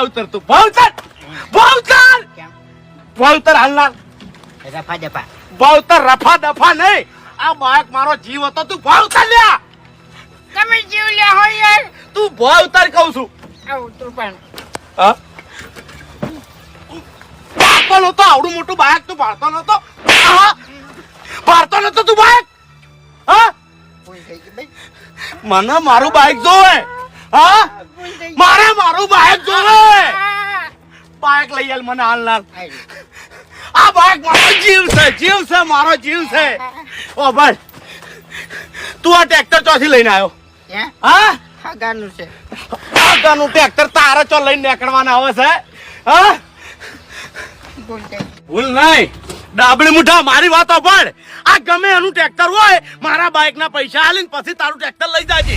ભાવતર તું ભાવતર હાલનાર રફા દફા ભાવતર રફા દફા નહીં. આ બાઈક મારો જીવ હતો. તું ભાવતર લ્યા. તમે જીવ લે હો યાર. તું ભાવતર કહું છું. આવું તું પણ હા ભારતો નતો આવડું મોટું બાઈક તું ભારતો નતો. ભારતો નતો તું બાઈક. હા ભૂલ થઈ ગઈ ભાઈ. મને મારું બાઈક જોવે. હા મારે મારું બાઈક જોવે. બાઈક લઈ આલ મને હાલનાર. આ બાઈક મારો જીવ છે મારો જીવ છે. ઓ ભાઈ તું આ ટ્રેક્ટર ચોથી લઈને આવ્યો? હા ગાનું છે આગળનું ટ્રેક્ટર તારે ચો લઈને નીકળવાના આવે છે. હા ભૂલ નહીં ડાબડી મુઠા મારી વાત સાંભળ. આ ગમે એનું ટ્રેક્ટર હોય મારા બાઈક ના પૈસા આલીને પછી તારું ટ્રેક્ટર લઈ જાજે.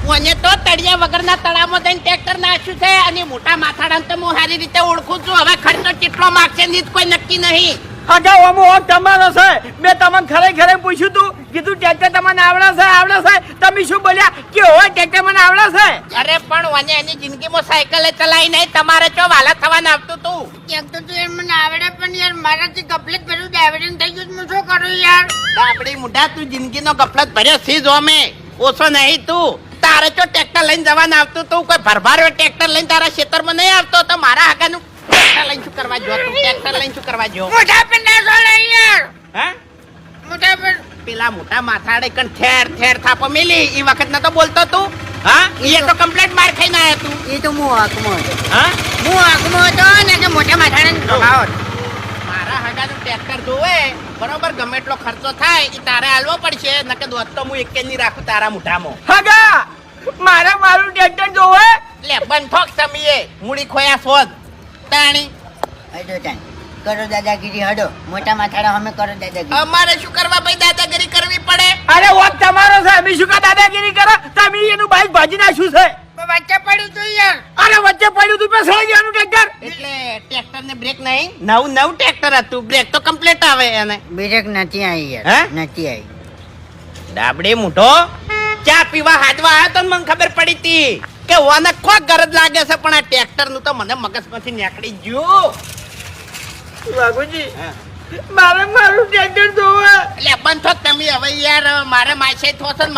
મને તો તળિયા વગરના તળાવમાં જઈને ટ્રેક્ટર નાખ્યું છે અને મોટા માથાડાને તો હું સારી રીતે ઓળખું છું. હવે ખર્ચો કેટલો માગશે ની કોઈ નક્કી નહીં. હગા ઓમો ઓમ તમારો છે. મેં તમને ખરે પૂછ્યું તું, કીધું ટ્રેક્ટર તમને આવડે છે. તમે શું બોલ્યા કે હોય ટ્રેક્ટર મને આવડે છે? અરે પણ મને એની જિંદગીમાં સાયકલ ચલાવી નહીં. તમારે ચો વાલા થવાના આવતું તું. ટ્રેક્ટર તો યાર મને આવડે પણ યાર મારાથી ગફલત ભર્યું ડાયવર્જન થઈ ગયું. હું શું કરું યાર? આપણી મુઢા તું જિંદગીનો ગફલત ભર્યો સી જો અમે ઓછો નહીં તું. તારે ચો ટ્રેક્ટર લઈને જવાના આવતું તું. કોઈ ભરભાર ટ્રેક્ટર લઈને તારા ખેતરમાં નહીં આવતો તો મારા આગળનું ટ્રેક્ટર લઈને શું કરવા જો? તું ટ્રેક્ટર લઈને શું કરવા જો? મોઢા પર ના જોડે યાર. હે મોઢા પર પેલા મોટા માથાડે કણ ઠેર ઠેર થાપો મેલી ઈ વખત ન તો બોલતો તું. હા એ તો કમ્પ્લીટ માર ખાઈને આયો તું. એ તો હું આંખમાં હતો. હા હું આંખમાં હતો ને કે મોટા માથાડે સ્વભાવ. મારા હગાનું ટ્રેક્ટર જોવે બરોબર ગમે એટલો ખર્ચો થાય એ તારે હાલવો પડશે. નકે દોત તો હું એક નહીં રાખું તારા મોઢામાં. હગા મારું ટ્રેક્ટર જોવે લે બંધોક સમીએ મૂડી ખોયા શોધ તાણી. કરો દાદાગીરી હડો મોટા માથાડા અમે કરો દાદાગીરી. અમારે શું કરવા ભાઈ દાદાગીરી કરવી પડે? અરે વોક તમારો છે. અમે શું કા દાદાગીરી કરો? તમે એનું બાઈક ભાજી નાખ્યું છે. વચ્ચે પડ્યું તું યાર. અરે વચ્ચે પડ્યું તું પેસળી ગયાનું ટ્રેક્ટર. એટલે ટ્રેક્ટર ને બ્રેક નહીં? નવું ટ્રેક્ટર હતું. બ્રેક તો કમ્પ્લીટ આવે એને. બ્રેક નથી આવી હે? યાર નથી આવી. ડાબડે મૂઠો ચા પીવા હાજવા આવ્યો તો મને ખબર પડી હતી કે ઓને કોક ગરજ લાગે છે પણ આ ટ્રેક્ટર નું તો મને મગજમાંથી નીકળી ગયું. બાબુજી મારું ટ્રેક્ટર જોવે. એટલે બંધ થો તમે હવે યાર. મારે માસે થો છે ને